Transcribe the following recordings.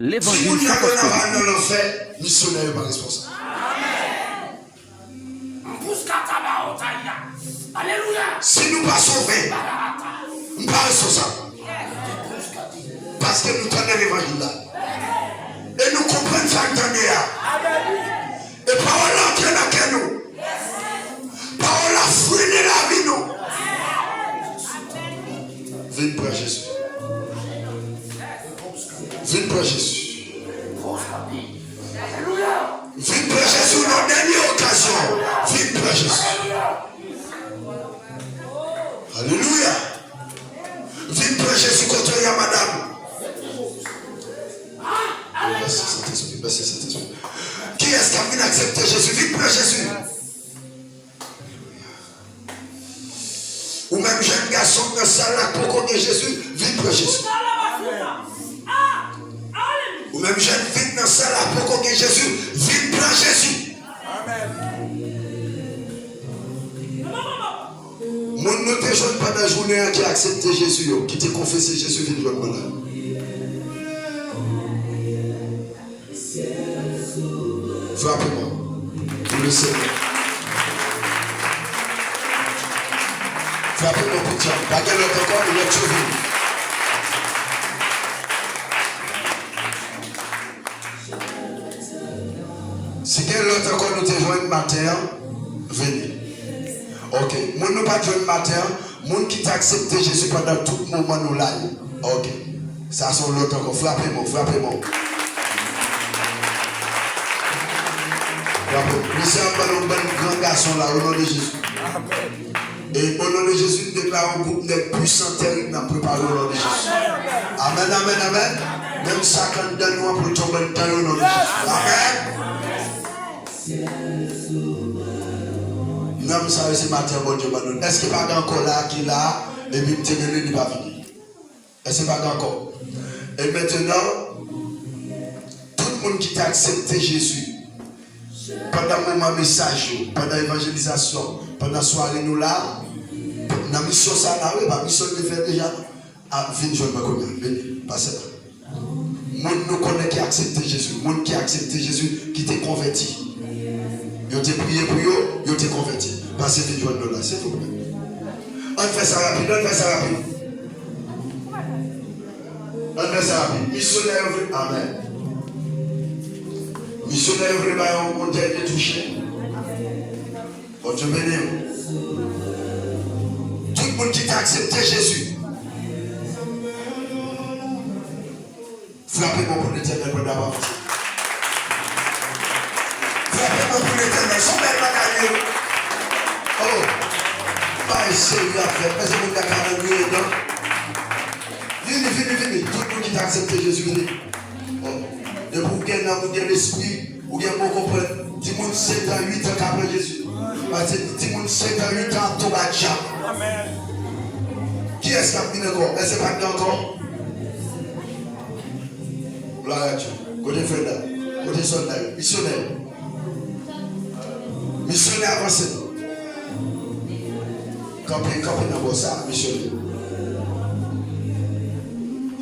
L'évangile Si sans vous fausse n'avez commune. pas dans l'enfer, missionnaire n'est pas responsable. Si nous pas sauvés, nous ne sommes pas responsables. Parce que nous tenons l'évangile là. Et nous comprenons ça que nous et parole entre dans nous. Parole a fouillé la vie nous. Viens pour Jésus. Viens pour Jésus. Viens pour Jésus dans la dernière occasion. Viens pour Jésus. Alléluia. Viens pour Jésus quand tu es madame. Merci Saint-Esprit, merci Saint-Esprit. Qui est-ce qui a venu accepter Jésus? Viens pour Jésus. Ou même jeune garçon dans la salle pour connaître Jésus, viens pour Jésus. Ou même jeune fille dans la salle pour connaître Jésus, viens pour Jésus. Mon nous te jeune pendant la journée qui a accepté Jésus, qui t'a confessé Jésus, viens pour moi là. Frappez-moi. Pour le Seigneur. Frappez-moi pour toi. Baguette l'autre encore, il est sauvé. Si quelqu'un l'autre encore nous te joint matin, venez. Ok. Mon nous pas joint matin, mon qui t'a accepté Jésus pendant tout moment nous là. Ok. Ça sont l'autre encore. Frappez-moi, frappez-moi. Nous sommes un grand garçon là au nom de Jésus. Et au nom de Jésus, nous déclarons un groupe de puissants terribles dans préparé au nom de Jésus. Amen, amen, amen. Même ça quand nous donnons pour tomber le temps au nom de Jésus. Amen. Nous savons ce matin, bon Dieu, est-ce qu'il n'y a pas encore là qui est là et puis tu ne pas fini? Est-ce qu'il n'y a pas encore? Et maintenant, tout le monde qui t'a accepté Jésus, pendant le moment message, pendant l'évangélisation, pendant la soirée, nous là, dans la mission, ça là, oui, la mission de faire déjà, à venir, je ne sais pas combien, venez, passez là. Monde nous connaît qui a accepté Jésus, monde qui a accepté Jésus, qui t'est converti. Ils ont prié pour eux, ils ont été convertis. Passez venir, je là, s'il vous plaît. On fait ça rapide, on fait ça rapide. On fait ça rapide. Missionnaire, amen. Missionnaire, vraiment, on t'a été touché. Bon Dieu béni. Tout le monde qui t'a accepté Jésus. Frappez-moi pour l'éternel, pour d'abord. Frappez-moi pour l'éternel, sans belle bagaille. Oh, pas essayer à faire, parce que vous n'avez pas de mieux, non? Venez, venez, venez. Tout le monde qui t'a accepté Jésus, venez. Et pour que vous ayez l'esprit, vous ayez comprendre, tout le monde 7 à 8 ans après Jésus. Parce que tout le monde 7 à 8 ans, tout va déjà. Qui est-ce qui a venu encore? Est-ce que pas encore? Gloire à Dieu. Côté frère, côté soldat, missionnaire. Missionnaire avancé. Campé dans ça, missionnaire.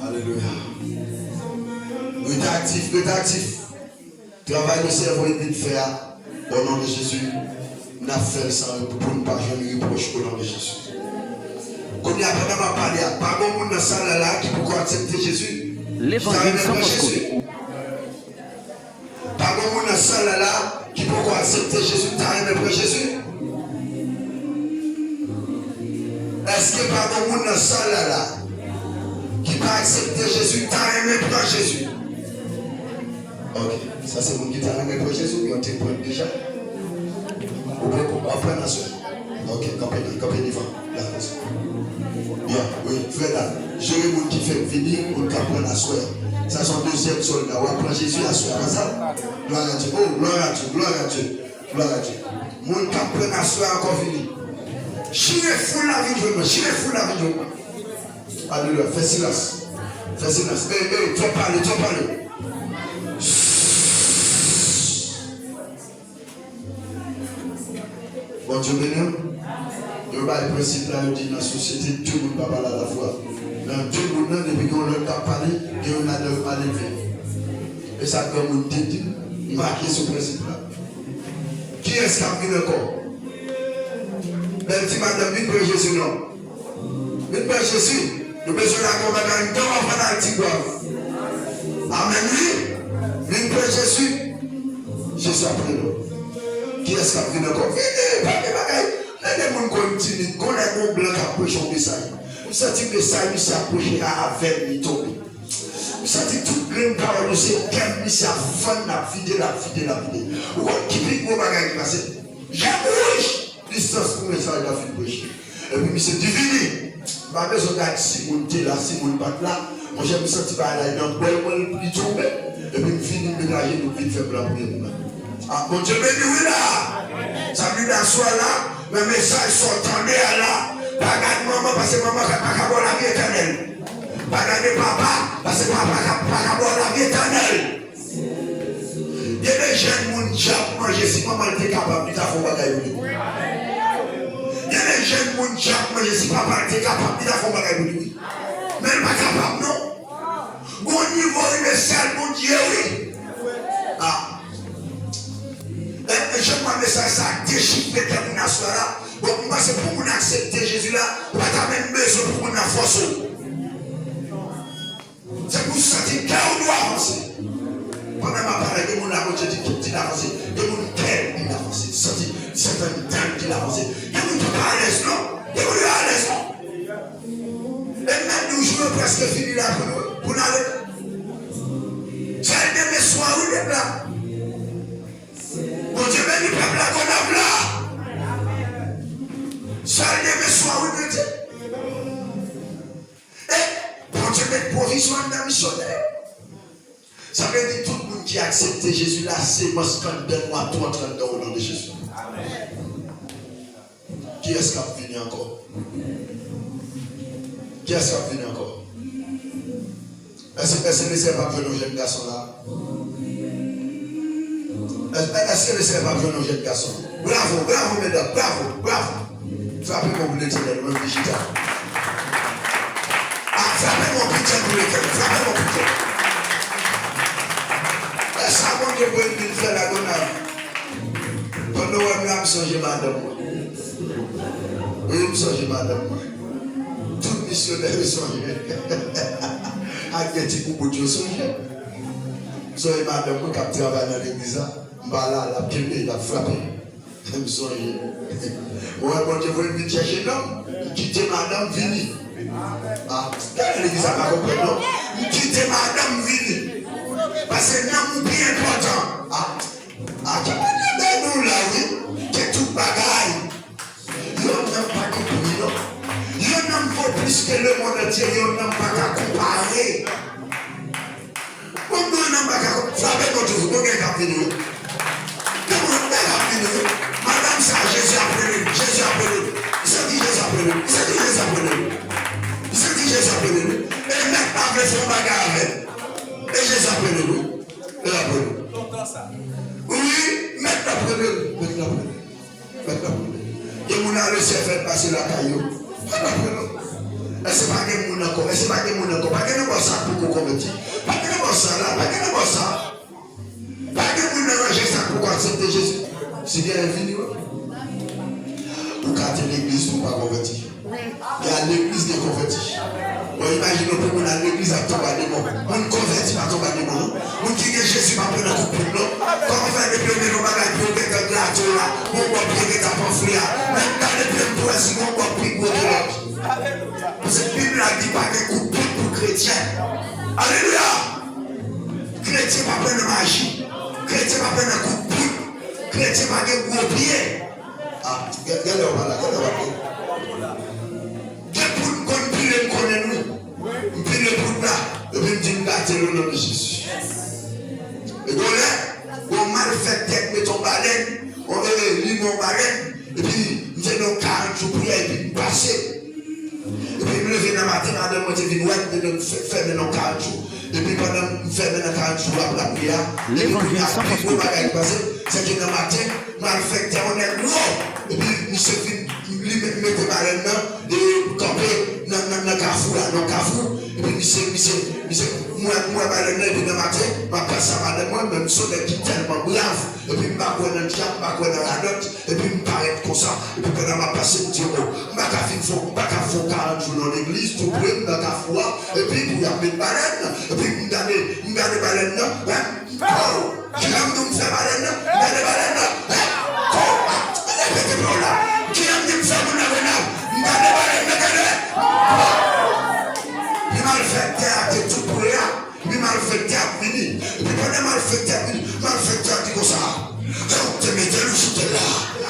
Alléluia. Nous sommes actifs. Travail de cerveau et de faire au nom de Jésus. Nous avons fait ça pour ne pas jamais reprocher au nom de Jésus. Comme il y a pas de parler, pas bon monde dans cette salle là qui peut accepter Jésus. L'évangile sans fausse commune. Pas bon monde dans cette salle là qui peut accepter Jésus. Tu as aimé pour Jésus? Est-ce que pas bon monde dans cette salle là qui peut accepter Jésus? Tu as aimé pour Jésus? Ok, ça c'est mon qui t'a aimé pour Jésus, mais on te prend déjà. On prend la soeur. Ok, campagne devant. Bien, oui, frère là. J'ai eu mon qui fait venir pour prendre la soeur. Ça c'est son deuxième soldat. On prend Jésus la soeur. Ça? Gloire à Dieu. Oh, gloire à Dieu, gloire à Dieu. Gloire à Dieu. Mon qui prend la soeur encore venir. Chirez fou la vie de moi. Chirez fou la vie de moi. Alléluia. Fais silence. Fais silence. Tu vas parler. Bon Dieu béni. Le principe là, il dit dans la société, tout le monde ne parle pas à la fois. Dans tout le monde, depuis qu'on leur a parlé, et on a levé. Et ça comme on dit, marqué ce principe-là. Qui est-ce qui a vu encore? Elle dit, madame, vite pour Jésus, non. Vite pour Jésus. Nous besoin d'accompagner un temps avant d'Antigua. Amen, oui. Vite pour Jésus. Jésus a pris nous. Qui est-ce qui a vu encore? Venez, pas de bagaille. Les gens continuent. Quand les gens blancs approchent au message. Vous sentez que ça, il s'approche à avec lui tomber. Vous sentez toute grande parole, c'est qu'elle s'est fan la vie de la vie de la vie. Vous qui pique vos bagages qui passent. J'ai rouge. Distance pour le message de la vie de prêcher. Et puis, c'est divine. Ma maison d'être si mon thé là, si mon bat là. Moi, j'ai me senti par là, dans le bol, il tombe. Et puis, je finis de ménager, nous vite faire blanc pour nous. Ah, mon Dieu, béni, oui là. Ça vient d'asseoir là. Mes messages sont tendus à là. Pas garder maman parce que maman n'a pas boire la vie éternelle. Pas garder papa parce que papa n'a pas boire la vie éternelle. Il y a des jeunes qui ont mangé si maman était capable de faire bagaille. Il y a des jeunes qui ont mangé si papa était capable de faire bagaille. Mais pas capable, non. Au niveau universel, mon Dieu, oui. Ah. Et je vois que ça déchiffre détermination là. Donc, moi, c'est pour qu'on accepte Jésus là, pas ta même besoin pour qu'on a force. C'est pour ça que on doit avancer. Pendant ma parole, de mon amour, je dis qu'il avance, de mon cœur, il avance. C'est un temps qu'il avance. De mon pas à l'aise, non? De mon à l'aise, non? Et même nous jouons presque fini là pour aller. C'est un de mes soirs où il est là. Mon Dieu, béni le peuple là qu'on a là. Ça ne me soit où Dieu. Et mon Dieu, mettre provisoire dans le missionnaire. Ça veut dire tout le monde qui a accepté Jésus là, c'est moi scandale, moi tout en train de au nom de Jésus. Qui est-ce qui a fini encore? Qui est-ce qui a fini encore? Est-ce que les sœurs pas venir aux jeunes garçons là? Est-ce que les sœurs pas venir aux jeunes garçons? Bravo, bravo mesdames, bravo, bravo. Frappez mon bout de ténèbres, mon digital. Ah, frappez mon putain pour le cœur, frappez mon putain. Est-ce que je peux faire la bonne? Quand nous avons me songer madame. Oui, me songer madame. Tout missionnaire est songé. Avec des petits coups de songer. Soyez madame, vous qui travaillez dans l'église, là, la pied, la frappé. Je me songer. Ouais, bon Dieu, vous venez chercher l'homme. Quittez madame, vini. Ah, l'église n'a pas compris, non? Quittez madame, vini. Parce que l'homme bien important. Ah, tu vas nous là, oui. Que tout bagaille. L'homme n'a pas compris, non? L'homme vaut plus que le monde entier. L'homme n'a pas qu'à comparer. Pourquoi l'homme n'a pas qu'à comparer? Frappez notre vous, vous qu'à venir. Madame, ça, Jésus a appelé. Jésus a appelé. C'est dit Jésus a appelé. C'est dit Jésus a appelé. C'est dit Jésus a appelé. Et maintenant, avec son bagage. Et Jésus a appelé. Et a appelé. Oui, maintenant, appelé. Maintenant, appelé. Maintenant, appelé. Et mon ami s'est fait passer la caillou. Maintenant, appelé. Et c'est pas que mon encore. Et c'est pas que mon encore. Pas que nous ça pour qu'on convertit. Pas que nous ça là. Pas que nous ça. Pas que mon arranger ça pour accepter Jésus. C'est bien infini. Pour garder l'église pour ne pas convertir. Il y a l'église des convertis. Imaginez pour nous l'église à tomber des mots. On ne convertit pas tomber des mots. On dit que Jésus va prendre un coup de l'eau. Comment faire les premiers bagages pour que tu gâteau là. On va prier ta pamphlet. Même dans les premiers poissons, on va prier pour l'autre. Parce que la Bible a dit pas de coup de pour chrétiens. Alléluia. Chrétien pas prendre magie. Chrétien pas prendre un coup de pied. Chrétien pas de gros pieds. Ah, regardez là, regardez. Pour nous connaître nous, puis le pour là, et puis nous disons gâter le nom de Jésus. Et donc là, on mal fait tête, mais ton baleine, on veut lire mon baleine, et puis nous faisons 40 jours prière, et puis nous passer. Et puis nous levons dans la matin, madame, on dit, nous faire nos 40 jours. Et puis pendant nous faisons 40 jours après la prière, et puis nous avons fait c'est que dans le matin, mal fait tête, on est lourd. Et puis nous se fait mettre le baleine là, et camper dans le carrefour là, dans le carrefour. Et puis moi baleine là, et puis dans le matin, ma passe à moi-même, son qui tellement brave, et puis je vais dans le diable, je vais dans la note, et puis je vais paraître comme ça, et puis quand je vais passer, je vais dire, je vais faire 40 jours dans l'église, tout près, je vais faire foi, et puis je vais mettre une baleine, et puis je vais donner une baleine, oh, qui aime nous faire baleine, je vais donner baleine, répétez-moi là, qui aime nous faire baleine, je vais donner baleine, il m'a fait théâtre tout pour rien. Il m'a fait théâtre fini. Et puis quand il m'a fait théâtre fini, il m'a fait théâtre comme ça. On te mettait le chute là.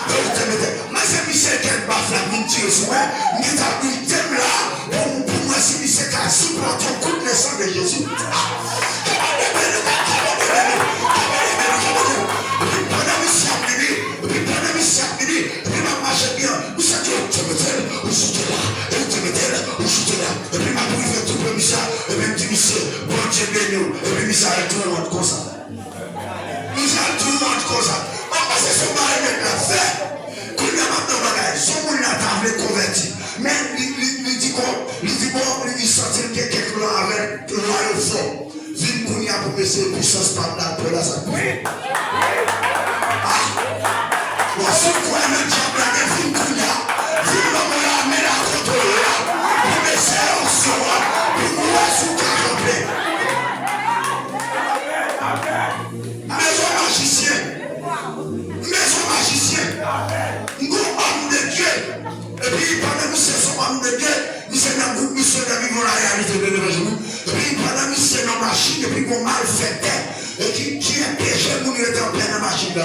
On te mettait. Mais c'est Michel qui a baffe la mine tirée sur moi. Il t'a pris le thème là. Pour moi, c'est Michel qui a supporté un coup de naissance de Jésus. Et puis ma bouille fait tout le missa, et puis petit missa, bon Dieu béni, et puis missa tout le monde comme ça. Missa tout le monde comme ça. On passe son mari maintenant, fait. Quand il y a maintenant bagage, son monde n'a pas voulu convertir. Mais il dit quoi? Il dit bon, il sortit quelques lois avec le royaume fort. Vine qu'on y a pour essayer puissance par là, pour la sacrifier. Ah! Bon, c'est quoi le diable là, vine qu'on y a? Vine qu'on y a, mais la contrôle là. C'est un soir, pour moi, sous carré. Maison magicien. Maison magicien. Nous, homme de Dieu. Et puis, pendant que c'est son homme de Dieu, nous sommes dans le groupe, nous sommes dans la réalité de l'évangile. Et puis, pendant que c'est dans la machine, et puis qu'on mal fait, et qui est péché, nous sommes en pleine machine.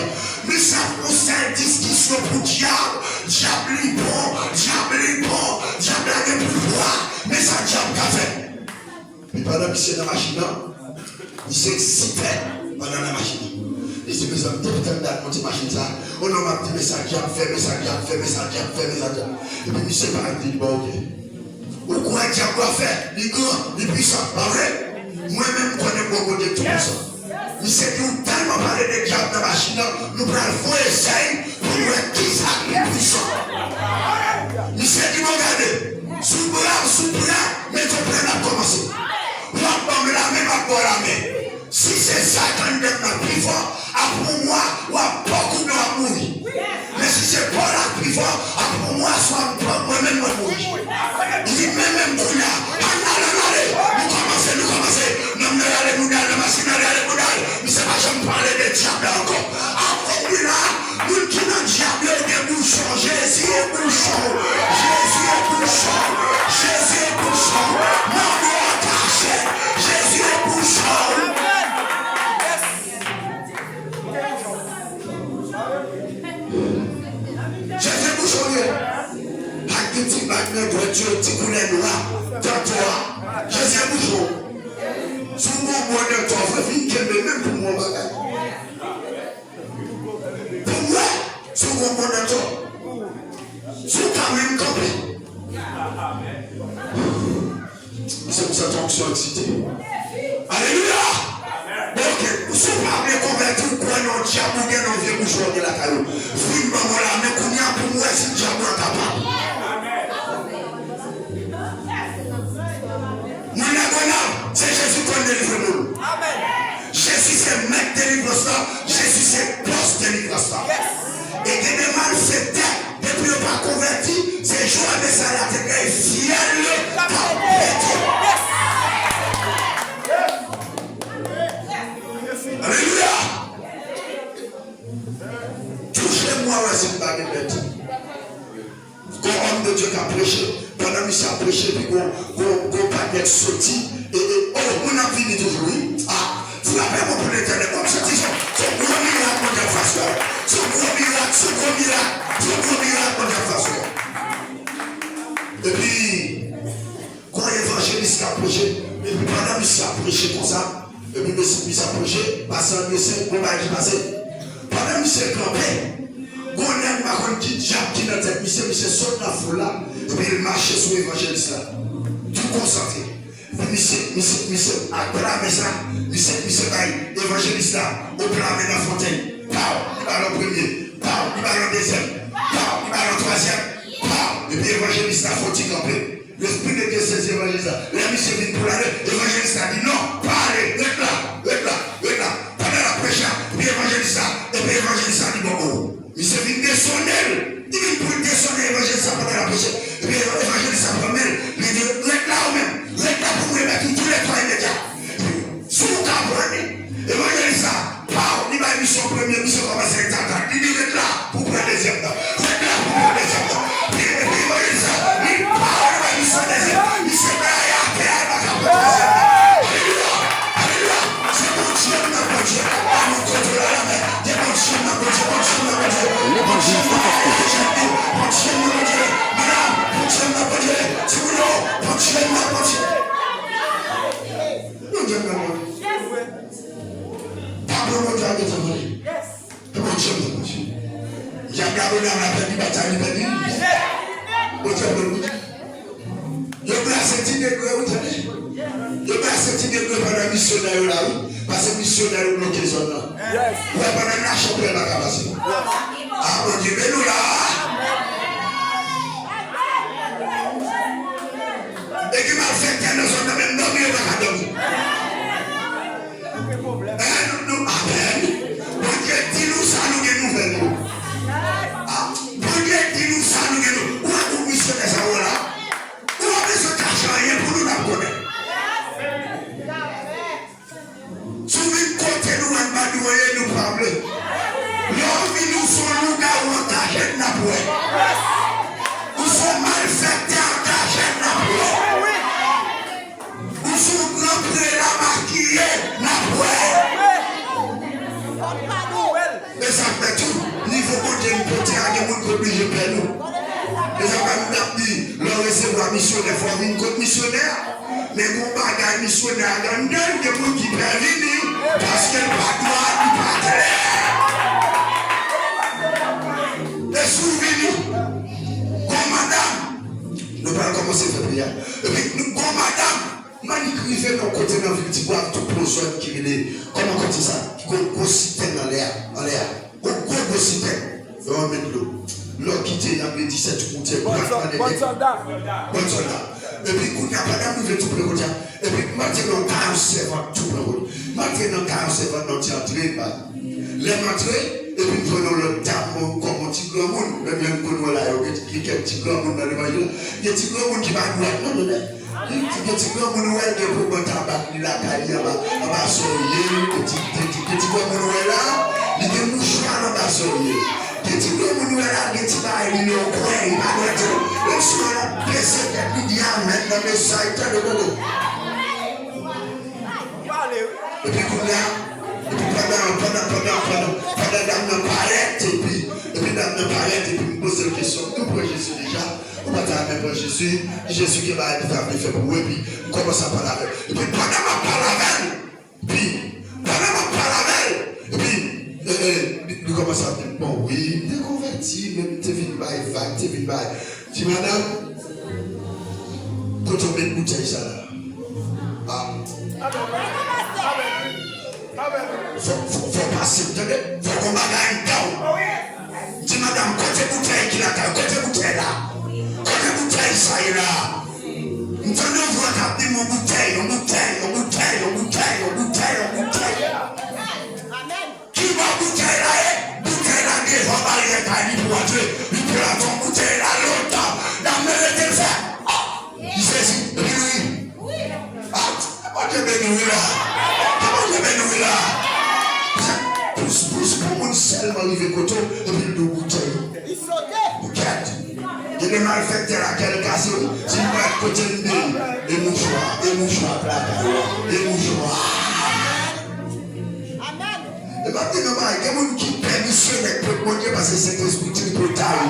Mais ça, pour ça, discussion pour diable. Diable est bon, diable est bon, diable a des pouvoirs, mais ça diable qu'a fait. Puis pendant que c'est dans la machine, il s'excitait pendant la machine. Il dit, mes amis, depuis que tu as machine, ça, on a dit, mais ça diable fait, mais ça diable fait, mais ça diable fait, mais ça diable. Et puis il s'est pas dit, bon, ok. Pourquoi diable a fait? Il est grand, il est puissant, pas vrai? Moi-même, je connais beaucoup de tout ça. Il s'est dit, tellement parlé de diable dans la machine, nous prenons le faux essai pour voir qui ça est puissant. Il s'est dit, regardez, sous bras, mais tu prends à commencer. On va prendre la main, on va prendre la main. Si c'est ça qu'on donne plus fort, après moi, on va beaucoup de mourir. Mais si c'est pas la plus fort, après moi, soit moi-même mourir. Il dit, même pour là, allez, nous commençons, nous allons nous la machine, allez, mais c'est pas jamais parler de diable encore. Après là, nous qui nous diable des bouchons, Jésus est bouchon, Jésus est bouchon, Jésus est bouchon, non, nous attaché, Jésus est bouchon. Jésus est bouchon, avec des petits baguettes de Dieu, des petits couleurs noirs, dans toi, Jésus est bouchon. Souvent, moi, de toi, je vis qu'elle est même pour moi, bagage. Pour moi, souvent, moi, de toi, c'est quand même campé. C'est pour ça que tu es excité. Alléluia! Ok, vous ne pouvez pas me convertir ou quoi, non, diable, ou bien non, vieux bouchon de la caillou. Film, voilà, mais qu'on y a pour moi, c'est le diable capable. C'est Jésus qui délivre nous. Jésus c'est maître délivrance. Jésus c'est boss délivrance. Et que des malfaiteurs, depuis ne pas converti, c'est joie de ça la tête est fier. Alléluia. Touchez-moi, c'est une baguette. Quand homme de Dieu qui a prêché, pendant qu'il a prêché, puis qu'on baguette sorti. Et oh, on a fini toujours, oui. Ah, tu l'as fait pour l'éternel comme ça. C'est gros miracle pour ta façon. C'est gros miracle pour ta façon. Et puis, quand l'évangéliste a prêché, et puis pendant qu'il a prêché comme ça, et puis il a prêché, passant le message, on va y passer. Pendant qu'il s'est campé, on a un petit diable qui est dans tête, il saute la foule là, et puis il marche sur l'évangéliste là. Tout concentré. Monsieur, après la maison, monsieur, évangéliste là, au plan de la fontaine, il va le premier, il va le deuxième, il va le troisième, et puis évangéliste là, faut-il camper. L'esprit de Dieu saisit l'évangéliste là. La mission vient pour aller, l'évangéliste a dit non, pas aller, reste là. Pendant la pour mon Dieu, c'est bon. C'est bon, c'est bon. J'ai regardé dans la petite bataille, il m'a dit, bon Dieu, bon Dieu. Je place cette idée que vous avez. Je place cette idée que pendant le missionnaire là, parce que le missionnaire bloqué son nom. Ou pendant la chambre de la capacité. Ah mon Dieu, mais nous là. Et qui m'a fait qu'elle ne soit même dormir dans la dormir. Nous, amen. Bon Dieu, dis-nous ça, nous des nouvelles. Bon Dieu, dis-nous ça, nous des nouvelles. Où est-ce que missionnaire ça là? Où est-ce que tu as rien pour nous la connaître? Sous une côté, nous, on va nous parler. L'homme, nous sommes nous gars où on t'achète la boîte. Nous sommes malfaiteurs t'achète la boîte. Nous sommes remplis la maquillée la boîte. Mais ça fait tout. Niveau côté, nous pouvons dire à des gens qui obligent de nous. Les gens qui dit, leur recevoir missionnaire, il faut avoir une côte missionnaire. Mais mon bagage missionnaire, il y a des gens qui peuvent venir parce qu'elle n'a pas droit de parler. Et souvenez-vous, comme madame, nous allons commencer à faire prière. Et puis, comme madame, manicrivé mon côté dans le petit bois, tout pour le soin qui est, comment on dit ça? Qu'on cite dans l'air, en l'air. Qu'on cite, on met de l'eau. L'eau qui était, il y avait 17 routiers. Bon soldat. Et puis, quand il y a pas d'âme, tout pour le côté. Et puis, maintenant, 47 tout pour le côté. Maintenant, 47 dans le théâtre. Les matrés, et puis, prenons le dame comme un petit grand monde. Même si on là, il y a un petit grand monde dans le voyage. Il y a un petit grand monde qui va nous être. Non, non, non. Il y a un petit grand monde qui pour le tabac, la caille, la soyer, petit grand monde là, il y a des mouchoirs dans la soyer. Petit grand monde là, il y a des bails, il y a un coin, il va être. Le soir, il y a des diamètres dans le site de l'eau. Et puis, pendant dame ne paraît, et puis dame ne paraît, et puis me pose une question, tout pour Jésus déjà, on va t'amener pour Jésus qui va être fait pour eux, et puis on commence à parler avec. Et puis pendant ma parole avec, et puis il commence à dire, bon oui, t'es converti, même t'es venu bail, t'es venu bail. Je dis madame, quand on met une bouteille ça là, faut passer, faut qu'on bagaille down. Dis madame, côté bouteille qui là, côté bouteille là, côté bouteille ça est là. Nous allons voir qu'après mon bouteille. Qui va bouteille là, bouteille là, qui va barrière ta vie pour Dieu, il peut la ton bouteille là longtemps, la mère est fait. Il fait si, oui. Ah, moi je vais nous là. Pousse pour mon seulement arrivé côté et puis le bouteille. Il sautait. Bouquette. Il y a des malfaiteurs à quel cas si vous êtes côté de et mouchoir, plaque. Et mouchoir. Amen. Et maintenant, il y a des gens qui permissionnent pour mon Dieu parce que c'est un esprit tripotaille.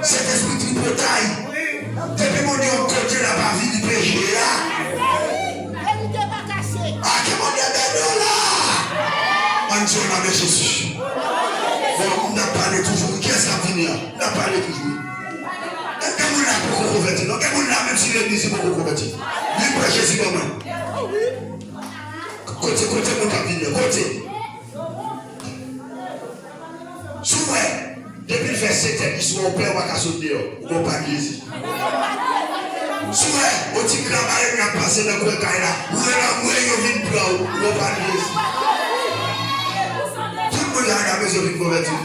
C'est un esprit tripotaille. Depuis mon Dieu, on côté la vie du péché là. Ah, que mon Dieu est là. On dit au nom de Jésus. On a parlé toujours. Qu'est-ce qu'on finit? On a parlé toujours. Est-ce que vous l'avez beaucoup converti? Non, est-ce que vous l'avez même si l'église est beaucoup converti? Lui pour Jésus quand même. Côté, mon cabinet, côté. Souvent, depuis le verset, ils sont au père, on va sauter, on va pas l'église. Souvent, on dit que la marée a passé dans le cas là. Où est la moelle, on vient de prendre, on va pas l'église. Il y a la maison de convertir.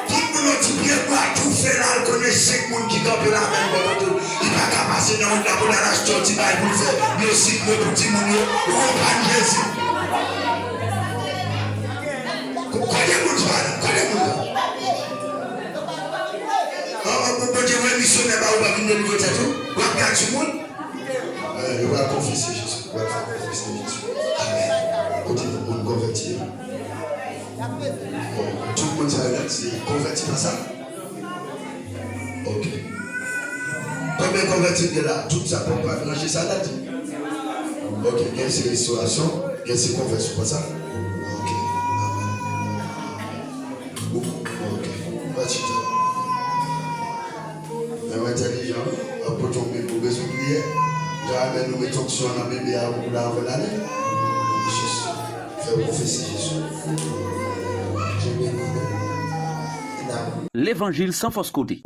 Tout le monde dit bien quoi, tout fait là, on connaît 5 personnes qui campent là, il va pas passer dans la boule à la sortie, il va faire le cycle, le petit monde, on va pas Jésus. Connais-vous ça, connais-vous. Quand tu veux missionnaire, on va venir de nouveau, on va faire tout le monde. On va confesser Jésus, on va faire confesser Jésus. Amen. On dit pour nous convertir. Tout le monde s'est converti dans ça? Ok. Combien convertis de là? Tout ça pour pas ça là? Ok, il y a ces restaurations, il y a ces conversions pour ça? Ok. Amen. Nous mettons sur la Bible pour la l'année. Jésus. Fais prophétie Jésus. Je bénis. L'évangile sans fausse côté.